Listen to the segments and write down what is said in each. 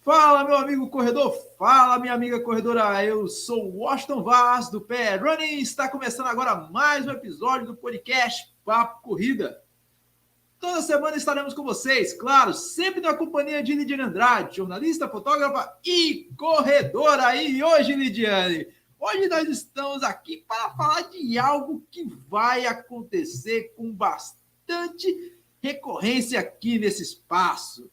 Fala, meu amigo corredor, fala, minha amiga corredora, eu sou o Washington Vaz, do Pé Running, está começando agora mais um episódio do podcast Papo Corrida. Toda semana estaremos com vocês, claro, sempre na companhia de Lidiane Andrade, jornalista, fotógrafa e corredora. E hoje, Lidiane, hoje nós estamos aqui para falar de algo que vai acontecer com bastante recorrência aqui nesse espaço.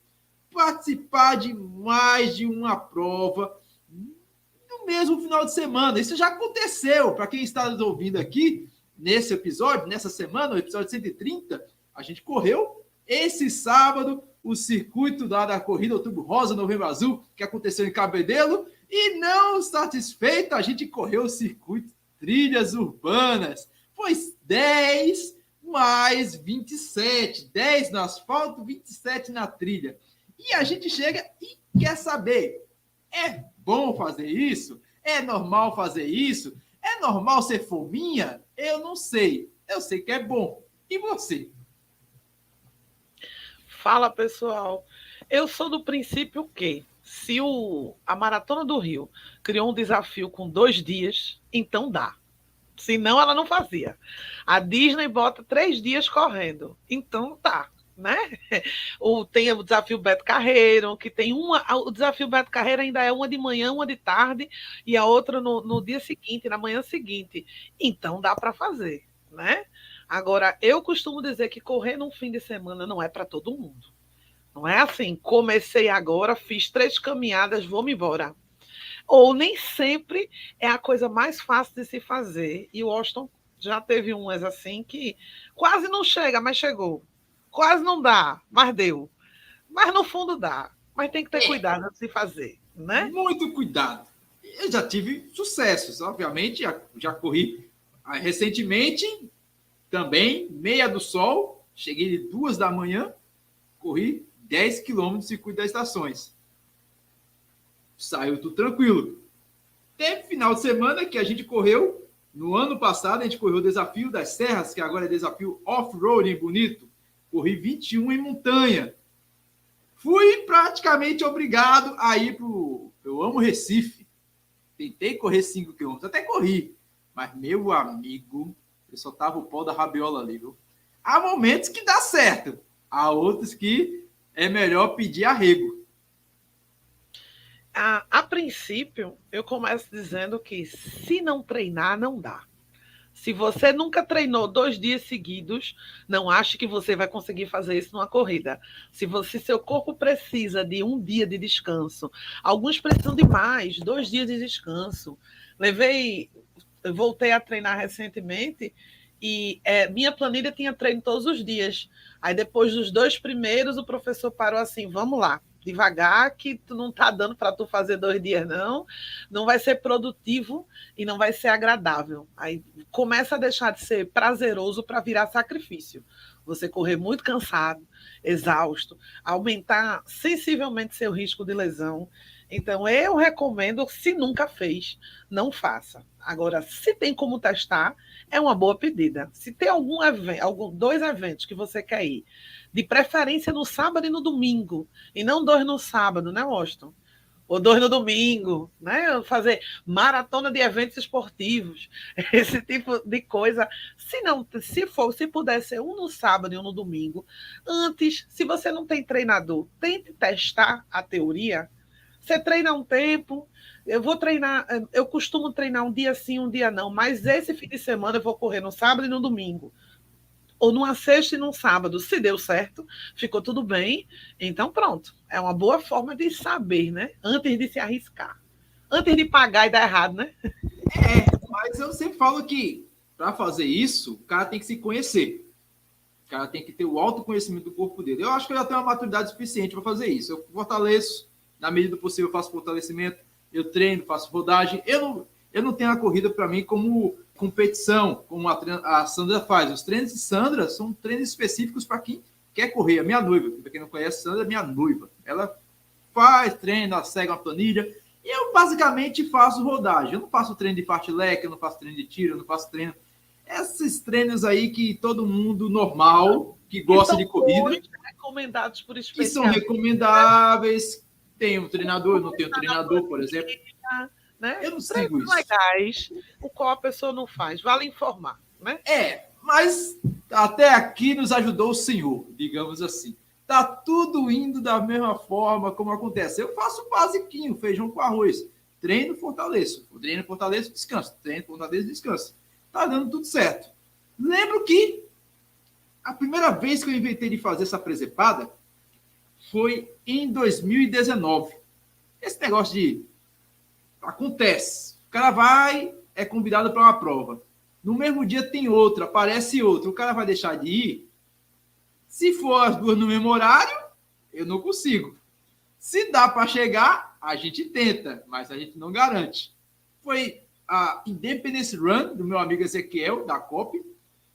Participar de mais de uma prova no mesmo final de semana. Isso já aconteceu. Para quem está nos ouvindo aqui, nesse episódio, nessa semana, o episódio 130, a gente correu esse sábado o circuito da corrida Outubro Rosa, Novembro Azul, que aconteceu em Cabedelo, e não satisfeito, a gente correu o circuito Trilhas Urbanas. Foi 10 mais 27. 10 no asfalto, 27 na trilha. E a gente chega e quer saber, é bom fazer isso? É normal fazer isso? É normal ser fominha? Eu não sei. Eu sei que é bom. E você? Fala, pessoal. Eu sou do princípio que se a Maratona do Rio criou um desafio com 2 dias, então dá. Senão ela não fazia. A Disney bota 3 dias correndo. Então tá. Né? Tem o desafio Beto Carreiro, que tem o desafio Beto Carreiro ainda é uma de manhã, uma de tarde, e a outra no dia seguinte, na manhã seguinte. Então dá para fazer, né? Agora, eu costumo dizer que correr num fim de semana não é para todo mundo. Não é assim, comecei agora, fiz 3 caminhadas, vou-me embora. Ou nem sempre é a coisa mais fácil de se fazer. E o Washington já teve umas assim que quase não chega, mas chegou. Quase não dá, mas deu. Mas no fundo dá. Mas tem que ter cuidado antes de fazer, né? Muito cuidado. Eu já tive sucessos, obviamente. Já corri recentemente, também, Meia do Sol. Cheguei de 2 da manhã, corri 10 quilômetros do circuito das estações. Saiu tudo tranquilo. Teve final de semana que a gente correu, no ano passado, a gente correu o Desafio das Serras, que agora é Desafio Off-Roading Bonito. Corri 21 em montanha. Fui praticamente obrigado a ir para o... Eu amo Recife. Tentei correr 5 quilômetros, até corri. Mas, meu amigo, eu só tava o pó da rabiola ali, viu? Há momentos que dá certo. Há outros que é melhor pedir arrego. A princípio, eu começo dizendo que se não treinar, não dá. Se você nunca treinou 2 dias seguidos, não ache que você vai conseguir fazer isso numa corrida. Se seu corpo precisa de 1 dia de descanso, alguns precisam de mais, 2 dias de descanso. Voltei a treinar recentemente e minha planilha tinha treino todos os dias. Aí depois dos 2 primeiros, o professor parou assim, vamos lá. Devagar, que tu não tá dando para tu fazer 2 dias, não vai ser produtivo e não vai ser agradável. Aí começa a deixar de ser prazeroso para virar sacrifício. Você correr muito cansado, exausto, aumentar sensivelmente seu risco de lesão. Então, eu recomendo, se nunca fez, não faça. Agora, se tem como testar, é uma boa pedida. Se tem algum evento, 2 eventos que você quer ir, de preferência no sábado e no domingo, e não 2 no sábado, né, Washington? Ou 2 no domingo, né? Fazer maratona de eventos esportivos, esse tipo de coisa. Se puder ser um no sábado e um no domingo, antes, se você não tem treinador, tente testar a teoria. Você treina um tempo, eu costumo treinar um dia sim, um dia não, mas esse fim de semana eu vou correr no sábado e no domingo. Ou numa sexta e num sábado. Se deu certo, ficou tudo bem, então pronto. É uma boa forma de saber, né? Antes de se arriscar. Antes de pagar e dar errado, né? Mas eu sempre falo que para fazer isso, o cara tem que se conhecer. cara tem que ter o autoconhecimento do corpo dele. Eu acho que eu já tenho uma maturidade suficiente para fazer isso. Eu fortaleço, na medida do possível, eu faço fortalecimento, eu treino, faço rodagem. Eu não tenho a corrida para mim como competição, como a Sandra faz. Os treinos de Sandra são treinos específicos para quem quer correr. A minha noiva, para quem não conhece, Sandra é minha noiva. Ela faz treino, ela segue uma planilha. E eu basicamente faço rodagem. Eu não faço treino de fartlek, eu não faço treino de tiro, eu não faço treino. Esses treinos aí que todo mundo normal, que gosta de corrida, recomendados por que são recomendáveis. Tem um treinador, eu não tenho treinador, por exemplo. Né? Eu não sigo isso. Legais, o qual a pessoa não faz. Vale informar, né? Mas até aqui nos ajudou o Senhor, digamos assim. Tá tudo indo da mesma forma como acontece. Eu faço basiquinho, feijão com arroz. Treino, fortaleço. Treino, fortaleço, descanso. Treino, fortaleço, descanso. Tá dando tudo certo. Lembro que a primeira vez que eu inventei de fazer essa presepada foi em 2019. Esse negócio de... Acontece. O cara vai, é convidado para uma prova. No mesmo dia tem outra, aparece outra. O cara vai deixar de ir? Se for as duas no mesmo horário, eu não consigo. Se dá para chegar, a gente tenta, mas a gente não garante. Foi a Independence Run, do meu amigo Ezequiel, da COP.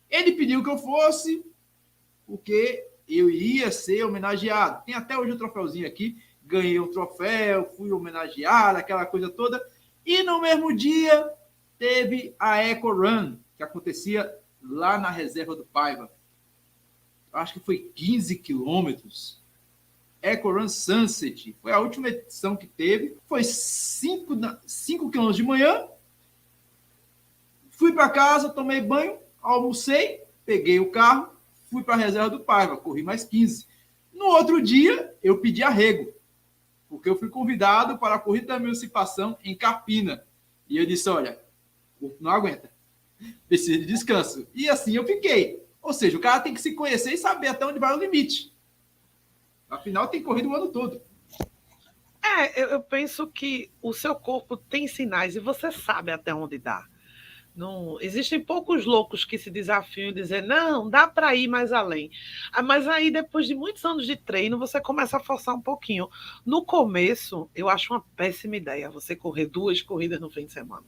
Ele pediu que eu fosse, porque eu ia ser homenageado. Tem até hoje um troféuzinho aqui. Ganhei um troféu, fui homenageado, aquela coisa toda. E no mesmo dia, teve a Eco Run, que acontecia lá na reserva do Paiva. Acho que foi 15 quilômetros. Eco Run Sunset. Foi a última edição que teve. Foi 5 quilômetros de manhã. Fui para casa, tomei banho, almocei, peguei o carro, fui para a reserva do Paiva, corri mais 15. No outro dia, eu pedi arrego, porque eu fui convidado para a corrida da emancipação em Capina. E eu disse, olha, o corpo não aguenta, precisa de descanso. E assim eu fiquei. Ou seja, o cara tem que se conhecer e saber até onde vai o limite. Afinal, tem corrido o ano todo. Eu penso que o seu corpo tem sinais e você sabe até onde dá. Não, existem poucos loucos que se desafiam e dizem, não, dá para ir mais além. Mas aí, depois de muitos anos de treino, você começa a forçar um pouquinho. No começo, eu acho uma péssima ideia você correr 2 corridas no fim de semana.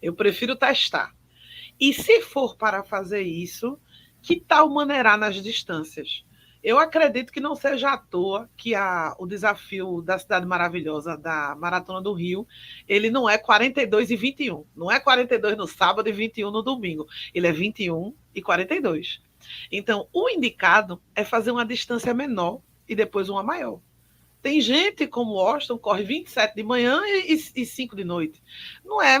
Eu prefiro testar. E se for para fazer isso, que tal maneirar nas distâncias? Eu acredito que não seja à toa que o desafio da Cidade Maravilhosa, da Maratona do Rio, ele não é 42 e 21. Não é 42 no sábado e 21 no domingo. Ele é 21 e 42. Então, o indicado é fazer uma distância menor e depois uma maior. Tem gente como o Austin, corre 27 de manhã e 5 de noite. Não é.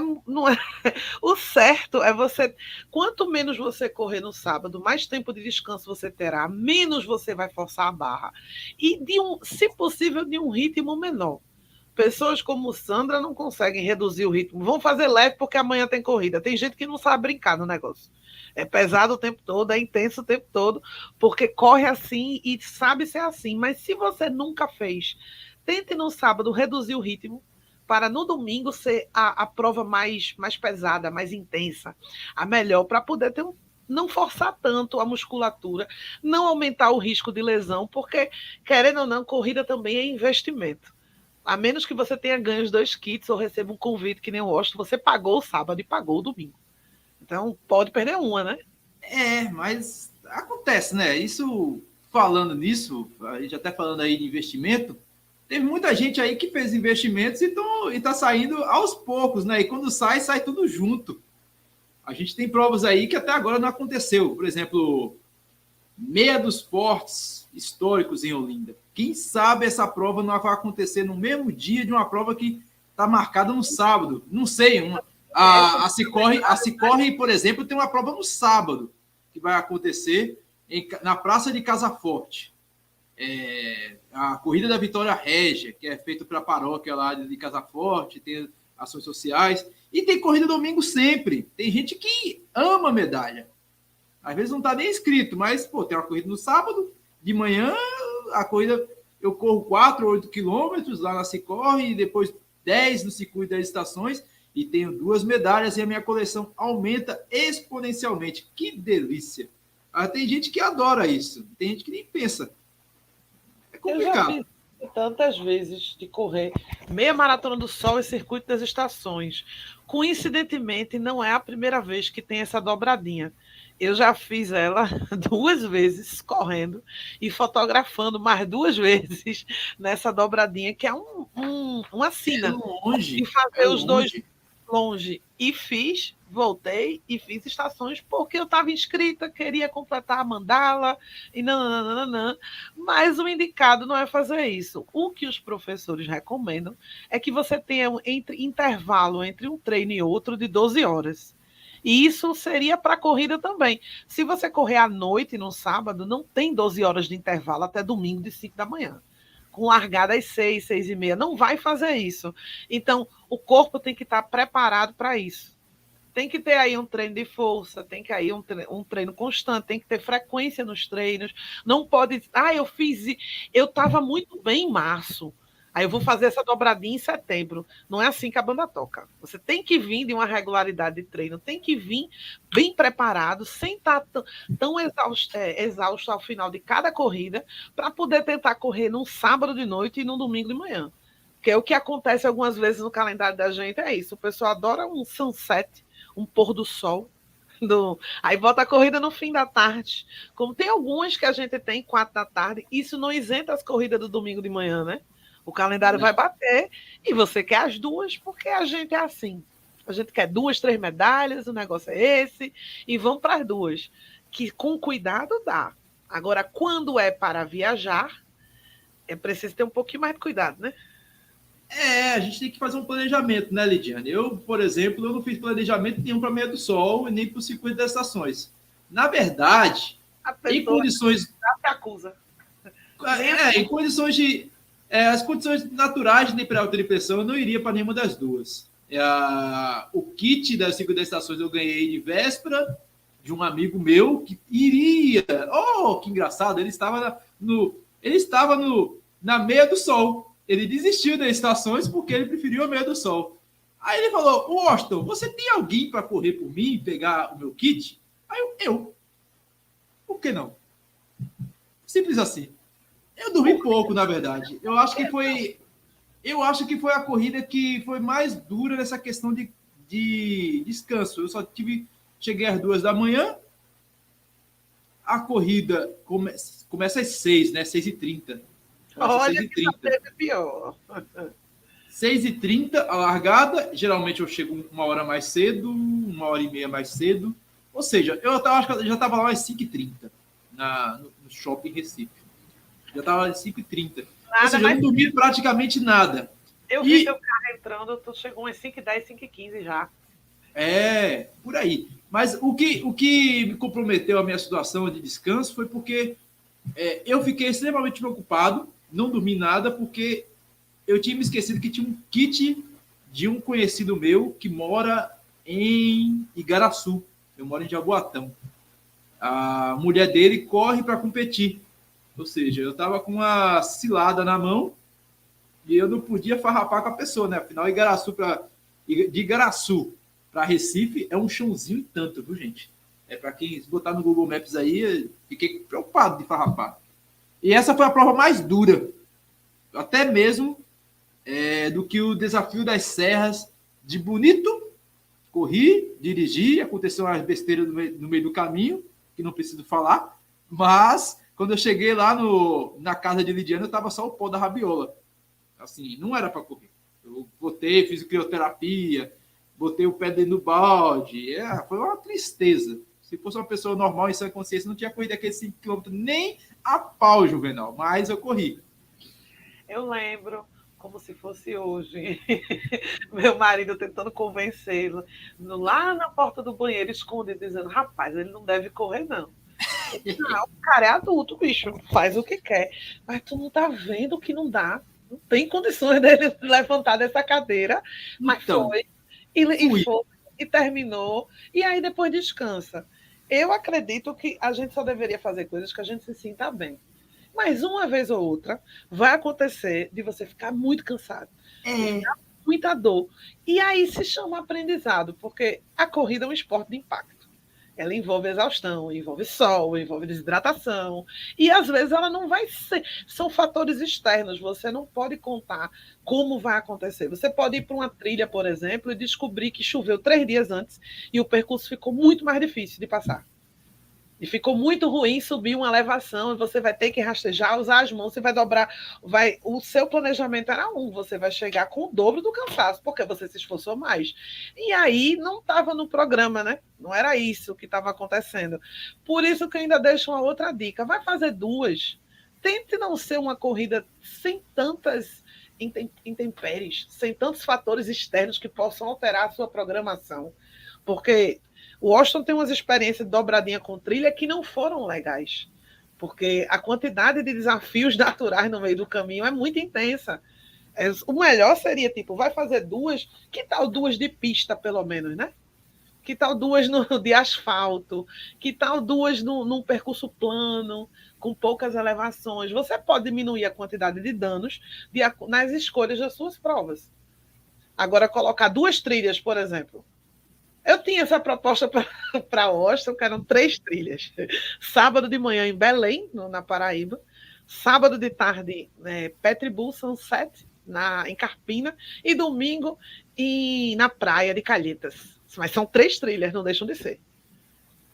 O certo é você... Quanto menos você correr no sábado, mais tempo de descanso você terá, menos você vai forçar a barra. E, se possível, de um ritmo menor. Pessoas como Sandra não conseguem reduzir o ritmo. Vão fazer leve porque amanhã tem corrida. Tem gente que não sabe brincar no negócio. É pesado o tempo todo, é intenso o tempo todo, porque corre assim e sabe ser assim. Mas se você nunca fez, tente no sábado reduzir o ritmo para no domingo ser a prova mais pesada, mais intensa, a melhor, para poder não forçar tanto a musculatura, não aumentar o risco de lesão, porque, querendo ou não, corrida também é investimento. A menos que você tenha ganho os 2 kits ou receba um convite que nem o Washington, você pagou o sábado e pagou o domingo. Então, pode perder uma, né? Mas acontece, né? Isso, falando nisso, a gente até falando aí de investimento, teve muita gente aí que fez investimentos e está saindo aos poucos, né? E quando sai tudo junto. A gente tem provas aí que até agora não aconteceu. Por exemplo, Meia dos Portos históricos em Olinda. Quem sabe essa prova não vai acontecer no mesmo dia de uma prova que está marcada no sábado. Não sei, a Cicorre, por exemplo, tem uma prova no sábado que vai acontecer na Praça de Casa Forte. A Corrida da Vitória Régia, que é feita para a paróquia lá de Casa Forte, tem ações sociais. E tem corrida domingo sempre. Tem gente que ama medalha. Às vezes não está nem inscrito, mas tem uma corrida no sábado, de manhã, a corrida, eu corro 4 ou 8 quilômetros lá na Cicorre, e depois 10 no circuito das estações, e tenho 2 medalhas e a minha coleção aumenta exponencialmente. Que delícia! Tem gente que adora isso, tem gente que nem pensa. É Eu já complicado. fiz tantas vezes de correr meia maratona do Sol e circuito das estações. Coincidentemente, não é a primeira vez que tem essa dobradinha. Eu já fiz ela 2 vezes correndo e fotografando mais 2 vezes nessa dobradinha, que é uma É sina. E longe, é fazer os dois longe. longe. E fiz, voltei e fiz estações porque eu estava inscrita, queria completar a mandala e nananana. Mas o indicado não é fazer isso. O que os professores recomendam é que você tenha intervalo entre um treino e outro de 12 horas. E isso seria para a corrida também. Se você correr à noite, no sábado, não tem 12 horas de intervalo até domingo de 5 da manhã. Com largada às 6, 6h30. Não vai fazer isso. Então, o corpo tem que estar preparado para isso. Tem que ter aí um treino de força, tem que aí um treino constante, tem que ter frequência nos treinos. Não pode. Eu estava muito bem em março. Aí eu vou fazer essa dobradinha em setembro. Não é assim que a banda toca. Você tem que vir de uma regularidade de treino, tem que vir bem preparado, sem estar tão exausto ao final de cada corrida, para poder tentar correr num sábado de noite e num domingo de manhã. Que é o que acontece algumas vezes no calendário da gente, é isso. O pessoal adora um sunset, um pôr do sol. Aí volta a corrida no fim da tarde. Como tem algumas que a gente tem 4 da tarde, isso não isenta as corridas do domingo de manhã, né? O calendário vai bater e você quer as duas, porque a gente é assim. A gente quer 2, 3 medalhas, o negócio é esse, e vamos para as duas. Que com cuidado dá. Agora, quando é para viajar, é preciso ter um pouquinho mais de cuidado, né? A gente tem que fazer um planejamento, né, Lidiane? Eu, por exemplo, eu não fiz planejamento nenhum para a Meia do Sol e nem para o circuito das estações. Na verdade, em condições... se acusa. Em condições de... as condições naturais de temperatura e pressão, eu não iria para nenhuma das duas. O kit das circuito das estações eu ganhei de véspera de um amigo meu que iria... Oh, que engraçado! Ele estava na Meia do Sol. Ele desistiu das estações porque ele preferiu a Meia do Sol. Aí ele falou, Washington, você tem alguém para correr por mim e pegar o meu kit? Aí eu. Por que não? Simples assim. Eu dormi pouco, na verdade. Eu acho que foi a corrida que foi mais dura nessa questão de descanso. Eu só cheguei às 2 da manhã. A corrida começa às 6, né? 6h30. Olha que teve pior. 6h30 a largada. Geralmente eu chego 1 hora mais cedo, 1h30 mais cedo. Ou seja, acho que eu já estava lá às 5h30 no shopping Recife. Já estava às 5h30. Ou seja, eu não dormi praticamente nada. Eu vi teu carro entrando, tu chegou às 5h10, 5h15 já. Por aí. Mas o que me comprometeu a minha situação de descanso foi porque eu fiquei extremamente preocupado, não dormi nada, porque eu tinha me esquecido que tinha um kit de um conhecido meu que mora em Igaraçu. Eu moro em Jaboatão. A mulher dele corre para competir. Ou seja, eu estava com uma cilada na mão e eu não podia farrapar com a pessoa, né? Afinal, de Igaraçu para Recife é um chãozinho e tanto, viu, gente? Para quem botar no Google Maps aí, fiquei preocupado de farrapar. E essa foi a prova mais dura, até mesmo do que o desafio das serras de Bonito. Corri, dirigi, aconteceu umas besteiras no meio do caminho, que não preciso falar, mas quando eu cheguei lá na casa de Lidiane, eu estava só o pó da rabiola. Assim, não era para correr. Eu botei, fiz crioterapia, botei o pé dentro do balde. Foi uma tristeza. Se fosse uma pessoa normal, em sã consciência, não tinha corrido aqueles 5 km nem a pau, Juvenal. Mas eu corri. Eu lembro, como se fosse hoje, meu marido tentando convencê-lo, lá na porta do banheiro, escondido, dizendo, rapaz, ele não deve correr, não. Não, o cara é adulto, bicho, faz o que quer. Mas tu não tá vendo que não dá. Não tem condições dele levantar dessa cadeira. Mas então, foi. E terminou. E aí depois descansa. Eu acredito que a gente só deveria fazer coisas que a gente se sinta bem. Mas uma vez ou outra vai acontecer de você ficar muito cansado. Muita dor. E aí se chama aprendizado, porque a corrida é um esporte de impacto. Ela envolve exaustão, envolve sol, envolve desidratação. E às vezes ela não vai ser. São fatores externos, você não pode contar como vai acontecer. Você pode ir para uma trilha, por exemplo, e descobrir que choveu 3 dias antes e o percurso ficou muito mais difícil de passar. E ficou muito ruim subir uma elevação, e você vai ter que rastejar, usar as mãos, você vai dobrar. O seu planejamento era você vai chegar com o dobro do cansaço, porque você se esforçou mais. E aí não estava no programa, né? Não era isso que estava acontecendo. Por isso que eu ainda deixo uma outra dica. Vai fazer 2. Tente não ser uma corrida sem tantas intempéries, sem tantos fatores externos que possam alterar a sua programação. Porque o Washington tem umas experiências de dobradinha com trilha que não foram legais, porque a quantidade de desafios naturais no meio do caminho é muito intensa. O melhor seria, vai fazer 2, que tal 2 de pista, pelo menos, né? Que tal 2 de asfalto? Que tal 2 num percurso plano, com poucas elevações? Você pode diminuir a quantidade de danos nas escolhas das suas provas. Agora, colocar 2 trilhas, por exemplo. Eu tinha essa proposta para Washington, que eram 3 trilhas. Sábado de manhã em Belém, na Paraíba. Sábado de tarde, Petribu, Sunset, em Carpina. E domingo na praia de Calhetas. Mas são 3 trilhas, não deixam de ser.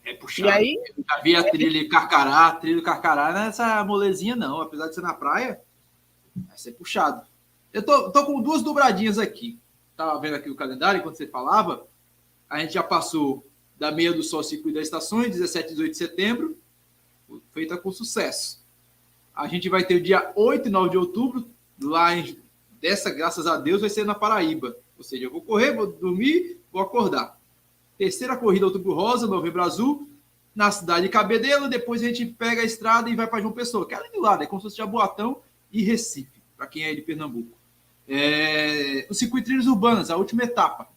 É puxado. E aí, eu já vi a trilha do Carcará, não é essa molezinha, não. Apesar de ser na praia, vai ser puxado. Eu tô com 2 dobradinhas aqui. Estava vendo aqui o calendário enquanto você falava. A gente já passou da Meia do Sol Circuito das Estações, 17 e 18 de setembro, feita com sucesso. A gente vai ter o dia 8 e 9 de outubro, graças a Deus, vai ser na Paraíba. Ou seja, eu vou correr, vou dormir, vou acordar. Terceira corrida, Outubro Rosa, Novembro Azul, na cidade de Cabedelo. Depois a gente pega a estrada e vai para João Pessoa, que é ali do lado, é como se fosse Jaboatão e Recife, para quem é de Pernambuco. O Circuito Trilhas Urbanas, a última etapa.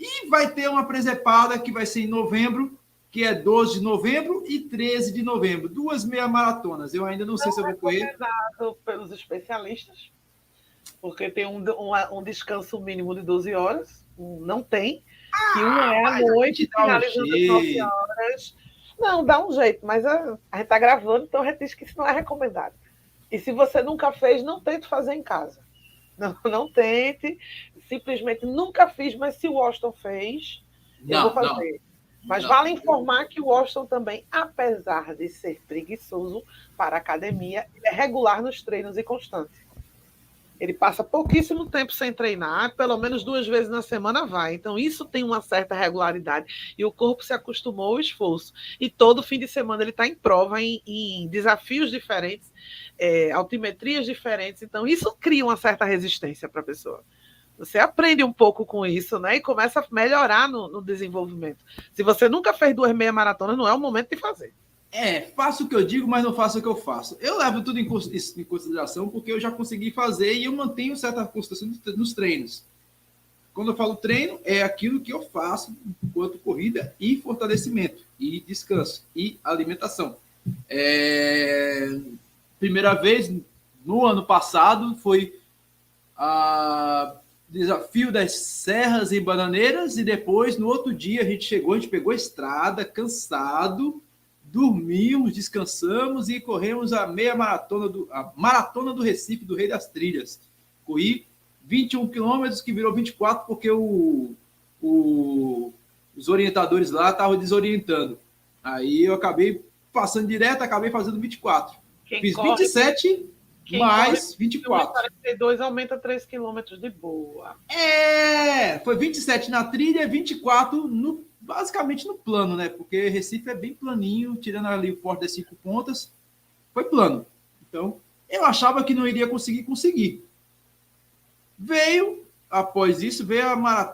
E vai ter uma presepada que vai ser em novembro, que é 12 de novembro e 13 de novembro. 2 meia maratonas. Eu ainda não sei se eu vou correr. Não é pelos especialistas, porque tem um descanso mínimo de 12 horas. Não tem. Que uma é à noite, finalizando às 9 horas. Não, dá um jeito, mas a gente está gravando, então a gente diz que isso não é recomendado. E se você nunca fez, não tente fazer em casa. Não tente. Simplesmente nunca fiz, mas se o Washington fez, eu vou fazer. Mas vale informar que o Washington também, apesar de ser preguiçoso para a academia, ele é regular nos treinos e constante. Ele passa pouquíssimo tempo sem treinar, pelo menos 2 vezes na semana vai. Então, isso tem uma certa regularidade. E o corpo se acostumou ao esforço. E todo fim de semana ele está em prova, em desafios diferentes, altimetrias diferentes. Então, isso cria uma certa resistência para a pessoa. Você aprende um pouco com isso, né? E começa a melhorar no desenvolvimento. Se você nunca fez 2 meia maratonas, não é o momento de fazer. Faço o que eu digo, mas não faço o que eu faço. Eu levo tudo em consideração porque eu já consegui fazer e eu mantenho certa constância nos treinos. Quando eu falo treino, é aquilo que eu faço enquanto corrida e fortalecimento, e descanso, e alimentação. Primeira vez, no ano passado, foi a desafio das Serras e Bananeiras, e depois, no outro dia, a gente pegou a estrada, cansado, dormimos, descansamos e corremos a maratona do Recife, do Rei das Trilhas. Corri 21 quilômetros, que virou 24, porque os orientadores lá estavam desorientando. Aí eu acabei passando direto, acabei fazendo 24. Fiz 27... mais 24. 42 aumenta 3 quilômetros de boa. Foi 27 na trilha, 24 basicamente no plano, né? Porque Recife é bem planinho, tirando ali o Forte das 5 Pontas, foi plano. Então, eu achava que não iria conseguir. Após isso, veio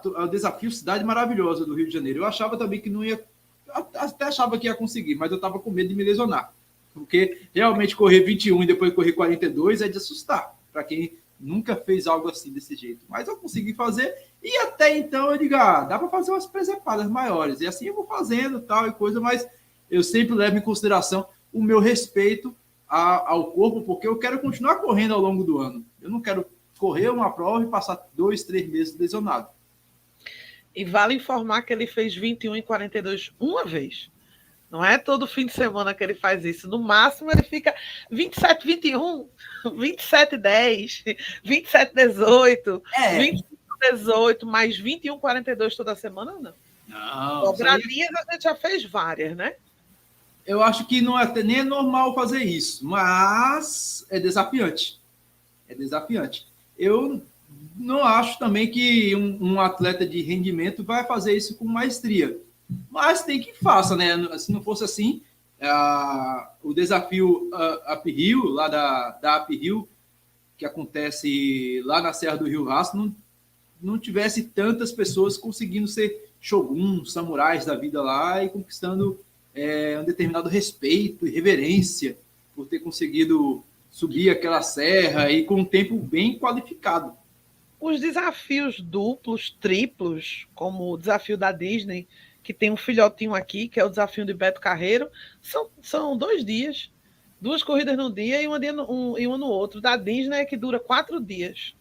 o desafio Cidade Maravilhosa do Rio de Janeiro. Eu achava também que não ia, até achava que ia conseguir, mas eu estava com medo de me lesionar. Porque realmente correr 21 e depois correr 42 é de assustar, para quem nunca fez algo assim desse jeito. Mas eu consegui fazer, e até então eu digo, dá para fazer umas presepadas maiores. E assim eu vou fazendo tal e coisa, mas eu sempre levo em consideração o meu respeito ao corpo, porque eu quero continuar correndo ao longo do ano. Eu não quero correr uma prova e passar 2, 3 meses lesionado. E vale informar que ele fez 21 e 42 uma vez. Não é todo fim de semana que ele faz isso. No máximo, ele fica 27, 21, 27, 10, 27, 18, 25, 18, mais 21, 42 toda semana, não. Não. Dobradias a gente já fez várias, né? Eu acho que não é nem normal fazer isso, mas é desafiante. É desafiante. Eu não acho também que um atleta de rendimento vai fazer isso com maestria. Mas tem que faça, né? Se não fosse assim, o desafio Up Hill, lá da Up Hill, que acontece lá na Serra do Rio Rastro, não tivesse tantas pessoas conseguindo ser shogun, samurais da vida lá e conquistando um determinado respeito e reverência por ter conseguido subir aquela serra e com um tempo bem qualificado. Os desafios duplos, triplos, como o desafio da Disney, que tem um filhotinho aqui, que é o desafio de Beto Carreiro, são 2 dias. 2 corridas num dia e uma no outro. Da Disney é que dura 4 dias.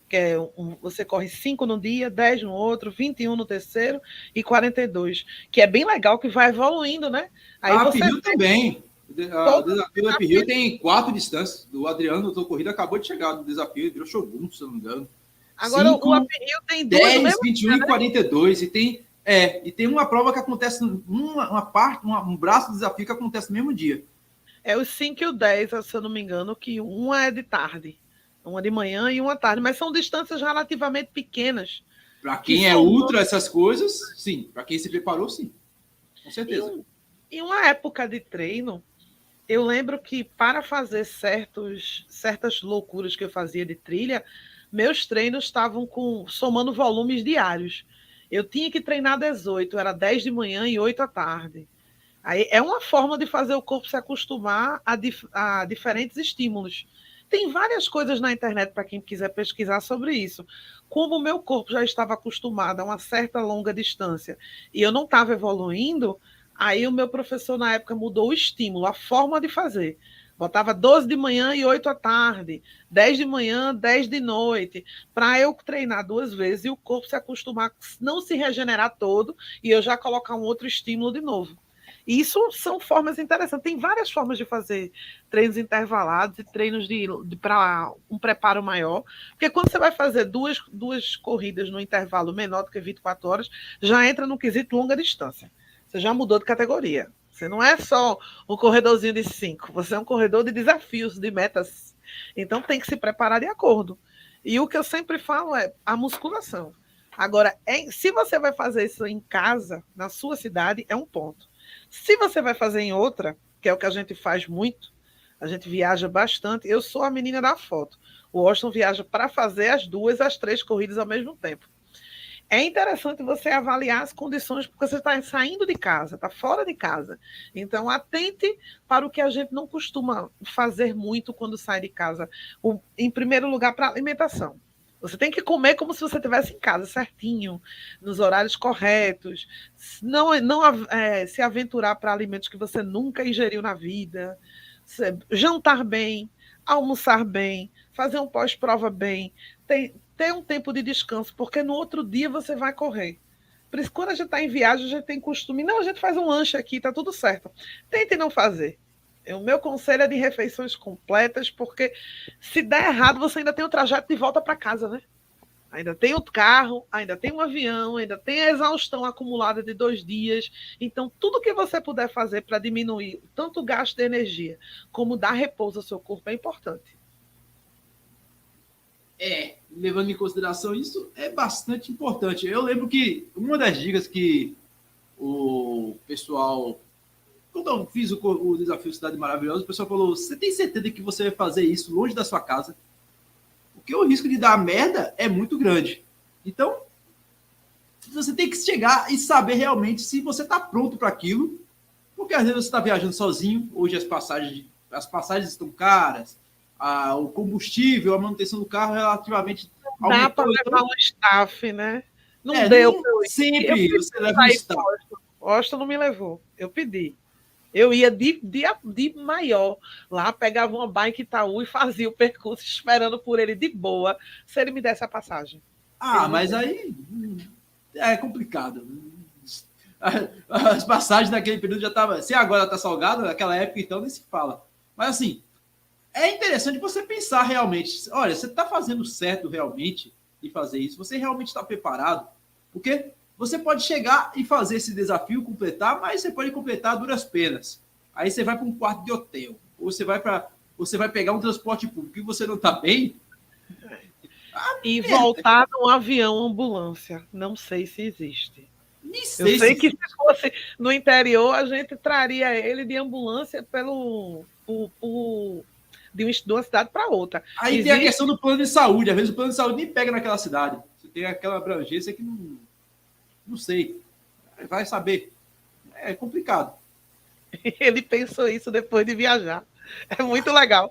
Que é você corre 5 no dia, 10 no outro, 21 no terceiro e 42. Que é bem legal, que vai evoluindo, né? Aí a Uphill também. O desafio da Uphill tem 4 distâncias. O Adriano, doutor Corrida, acabou de chegar no desafio, ele virou shogun, se não me engano. Agora 5, o Uphill tem 10, 21 e 42. E tem uma prova que acontece, um braço do desafio que acontece no mesmo dia. É os 5 e o 10, se eu não me engano, que uma é de tarde. Uma de manhã e uma tarde. Mas são distâncias relativamente pequenas. Para quem é ultra, essas coisas, sim. Para quem se preparou, sim. Com certeza. Em uma época de treino, eu lembro que para fazer certas loucuras que eu fazia de trilha, meus treinos estavam somando volumes diários. Eu tinha que treinar 18, era 10 de manhã e 8 à tarde. Aí é uma forma de fazer o corpo se acostumar a diferentes estímulos. Tem várias coisas na internet para quem quiser pesquisar sobre isso. Como o meu corpo já estava acostumado a uma certa longa distância e eu não estava evoluindo, aí o meu professor na época mudou o estímulo, a forma de fazer. Botava 12 de manhã e 8 à tarde, 10 de manhã, 10 de noite, para eu treinar 2 vezes e o corpo se acostumar a não se regenerar todo e eu já colocar um outro estímulo de novo. E isso são formas interessantes. Tem várias formas de fazer treinos intervalados e treinos para um preparo maior. Porque quando você vai fazer duas corridas no intervalo menor do que 24 horas, já entra no quesito longa distância. Você já mudou de categoria. Você não é só um corredorzinho de 5, você é um corredor de desafios, de metas. Então tem que se preparar de acordo. E o que eu sempre falo é a musculação. Agora, se você vai fazer isso em casa, na sua cidade, é um ponto. Se você vai fazer em outra, que é o que a gente faz muito, a gente viaja bastante. Eu sou a menina da foto. O Washington viaja para fazer as 3 corridas ao mesmo tempo. É interessante você avaliar as condições, porque você está saindo de casa, está fora de casa. Então, atente para o que a gente não costuma fazer muito quando sai de casa. Em primeiro lugar, para a alimentação. Você tem que comer como se você estivesse em casa, certinho, nos horários corretos. Não se aventurar para alimentos que você nunca ingeriu na vida. Jantar bem, almoçar bem, fazer um pós-prova bem, ter um tempo de descanso, porque no outro dia você vai correr. Por isso, quando a gente está em viagem, a gente tem costume, não, a gente faz um lanche aqui, está tudo certo. Tente não fazer. O meu conselho é de refeições completas, porque se der errado, você ainda tem o trajeto de volta para casa, né? Ainda tem o carro, ainda tem o avião, ainda tem a exaustão acumulada de 2 dias. Então, tudo que você puder fazer para diminuir tanto o gasto de energia como dar repouso ao seu corpo é importante. Levando em consideração isso, é bastante importante. Eu lembro que uma das dicas que o pessoal, quando eu fiz o desafio Cidade Maravilhosa, o pessoal falou: você tem certeza que você vai fazer isso longe da sua casa? Porque o risco de dar merda é muito grande. Então, você tem que chegar e saber realmente se você está pronto para aquilo, porque às vezes você está viajando sozinho, hoje as passagens estão caras, o combustível, a manutenção do carro relativamente aumentou. Dá para levar um staff, né? Não deu. Sempre você leva um staff. O Austin não me levou. Eu pedi. Eu ia de maior lá, pegava uma bike Itaú e fazia o percurso esperando por ele de boa, se ele me desse a passagem. Mas aí é complicado. As passagens naquele período já estavam... Se agora está salgado, naquela época, então, nem se fala. Mas, assim, é interessante você pensar realmente. Olha, você está fazendo certo realmente de fazer isso? Você realmente está preparado? Porque você pode chegar e fazer esse desafio, completar, mas você pode completar a duras penas. Aí você vai para um quarto de hotel. Ou você vai pegar um transporte público e você não está bem. E voltar num avião ambulância. Não sei se existe. Eu sei que se fosse no interior, a gente traria ele de ambulância de uma cidade para outra. Aí tem a questão do plano de saúde. Às vezes o plano de saúde nem pega naquela cidade. Você tem aquela abrangência que não sei. Vai saber. É complicado. Ele pensou isso depois de viajar. É muito legal.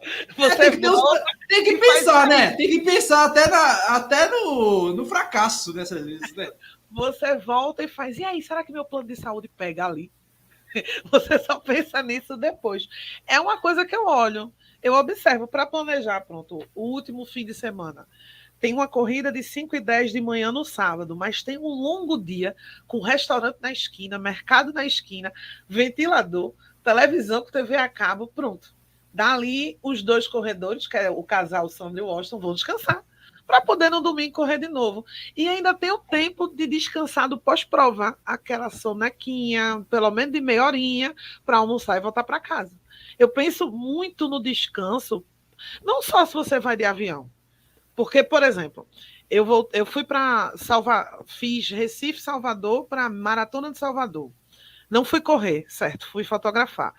Tem que pensar, né? Tem que pensar até no fracasso dessas vezes, né? Você volta e faz, e aí, será que meu plano de saúde pega ali? Você só pensa nisso depois. É uma coisa que eu olho, eu observo para planejar, pronto, o último fim de semana. Tem uma corrida de 5h10 de manhã no sábado, mas tem um longo dia com restaurante na esquina, mercado na esquina, ventilador, televisão com TV a cabo, pronto. Dali, os 2 corredores, que é o casal Sandra e Washington, vão descansar para poder no domingo correr de novo. E ainda tem o tempo de descansar do pós-prova, aquela sonequinha, pelo menos de meia horinha, para almoçar e voltar para casa. Eu penso muito no descanso, não só se você vai de avião, porque, por exemplo, eu fui para fiz Recife, Salvador, para Maratona de Salvador. Não fui correr, certo? Fui fotografar.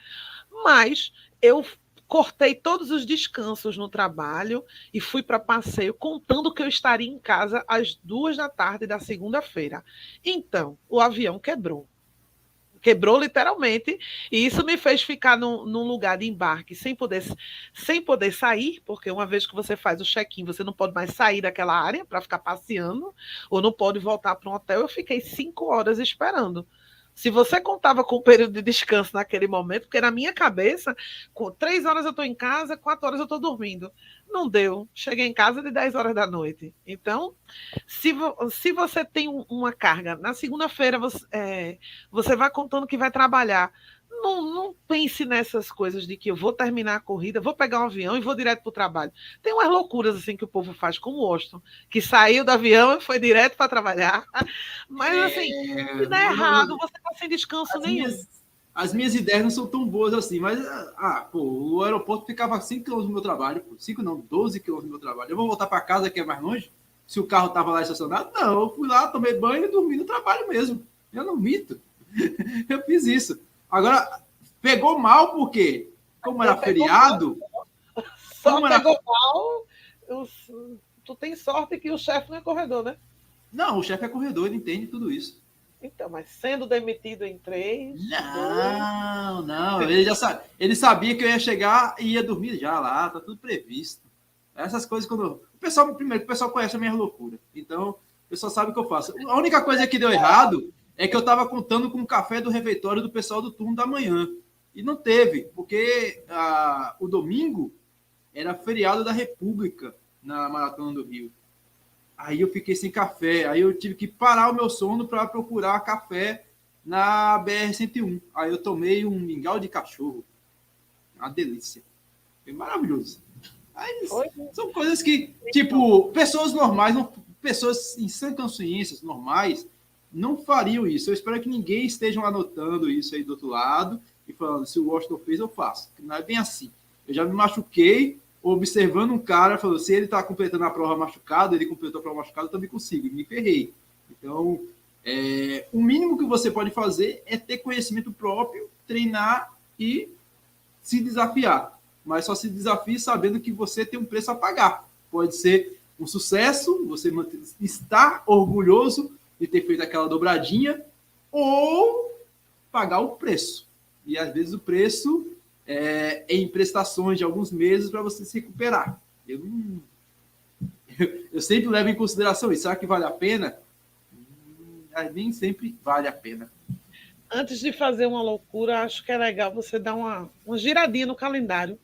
Mas eu cortei todos os descansos no trabalho e fui para passeio, contando que eu estaria em casa às 2h da segunda-feira. Então, o avião quebrou. Quebrou literalmente, e isso me fez ficar num lugar de embarque sem poder sair, porque uma vez que você faz o check-in, você não pode mais sair daquela área para ficar passeando, ou não pode voltar para um hotel. Eu fiquei 5 horas esperando. Se você contava com o período de descanso naquele momento, porque na minha cabeça, com 3 horas eu estou em casa, 4 horas eu estou dormindo. Não deu. Cheguei em casa de 10 horas da noite. Então, se você tem uma carga, na segunda-feira você vai contando que vai trabalhar. Não pense nessas coisas de que eu vou terminar a corrida, vou pegar um avião e vou direto para o trabalho. Tem umas loucuras assim que o povo faz, como o Washington, que saiu do avião e foi direto para trabalhar. Mas assim, se der errado, você está sem descanso nenhum. As minhas ideias não são tão boas assim, mas o aeroporto ficava a 5 km do meu trabalho. 5 não, 12 km do meu trabalho. Eu vou voltar para casa, que é mais longe? Se o carro estava lá estacionado? Não, eu fui lá, tomei banho e dormi no trabalho mesmo. Eu não minto. Eu fiz isso. Agora, pegou mal porque, como era feriado... Só pegou mal... Tu tem sorte que o chefe não é corredor, né? Não, o chefe é corredor, ele entende tudo isso. Então, mas sendo demitido em 3... Não. Ele sabia que eu ia chegar e ia dormir já lá, tá tudo previsto. Essas coisas quando... o pessoal conhece a minha loucura. Então, o pessoal sabe o que eu faço. A única coisa que deu errado é que eu estava contando com o café do refeitório do pessoal do turno da manhã. E não teve, porque o domingo era feriado da República na Maratona do Rio. Aí eu fiquei sem café, aí eu tive que parar o meu sono para procurar café na BR-101. Aí eu tomei um mingau de cachorro. Uma delícia. Foi maravilhoso. Aí, são coisas que, tipo, pessoas normais, pessoas em sã consciência normais, não fariam isso. Eu espero que ninguém esteja anotando isso aí do outro lado e falando, se o Washington fez, eu faço. Não é bem assim. Eu já me machuquei observando um cara, falou, se ele está completando a prova machucado, ele completou a prova machucada, eu também consigo, me ferrei. Então, o mínimo que você pode fazer é ter conhecimento próprio, treinar e se desafiar. Mas só se desafie sabendo que você tem um preço a pagar. Pode ser um sucesso, você estar orgulhoso de ter feito aquela dobradinha, ou pagar o preço. E às vezes o preço em prestações de alguns meses para você se recuperar. Eu sempre levo em consideração isso. Será que vale a pena? Nem sempre vale a pena. Antes de fazer uma loucura, acho que é legal você dar uma giradinha no calendário.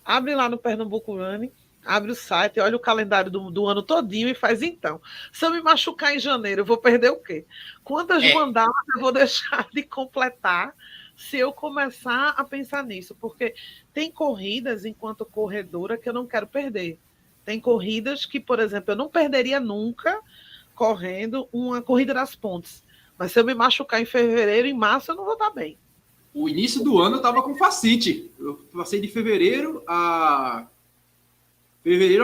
Abre lá no Pernambuco Running Abre o site, olha o calendário do ano todinho e faz então. Se eu me machucar em janeiro, eu vou perder o quê? Quantas mandalas eu vou deixar de completar se eu começar a pensar nisso? Porque tem corridas, enquanto corredora, que eu não quero perder. Tem corridas que, por exemplo, eu não perderia nunca correndo uma corrida das pontes. Mas se eu me machucar em fevereiro, em março, eu não vou estar bem. O início do ano eu estava com fascite. Eu passei de fevereiro a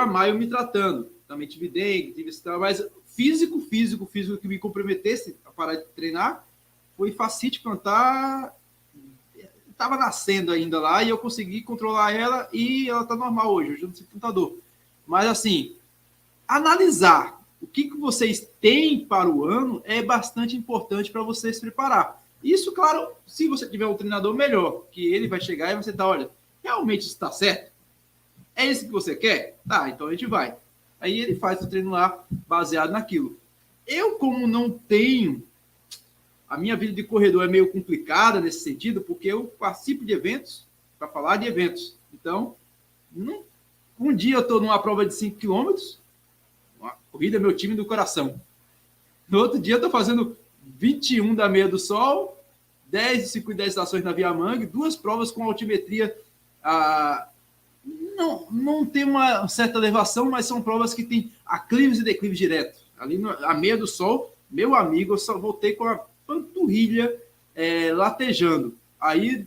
maio me tratando. Também tive dengue, mas físico que me comprometesse a parar de treinar foi fascite plantar. Estava nascendo ainda lá e eu consegui controlar ela e ela está normal hoje. Hoje eu não sinto tanta dor. Mas assim, analisar o que vocês têm para o ano é bastante importante para você se preparar. Isso, claro, se você tiver um treinador melhor, que ele vai chegar e você tá, olha, realmente isso está certo? É isso que você quer? Tá, então a gente vai. Aí ele faz o treino lá baseado naquilo. Eu, como não tenho... A minha vida de corredor é meio complicada nesse sentido, porque eu participo de eventos para falar de eventos. Então, um dia eu estou numa prova de 5 km, uma corrida é meu time do coração. No outro dia eu estou fazendo 21 da Meia do Sol, 10 de 5 e 10 estações na Via Mangue, 2 provas com altimetria. Não tem uma certa elevação, mas são provas que tem aclives e declives direto. Ali a Meia do Sol, meu amigo, eu só voltei com a panturrilha latejando. Aí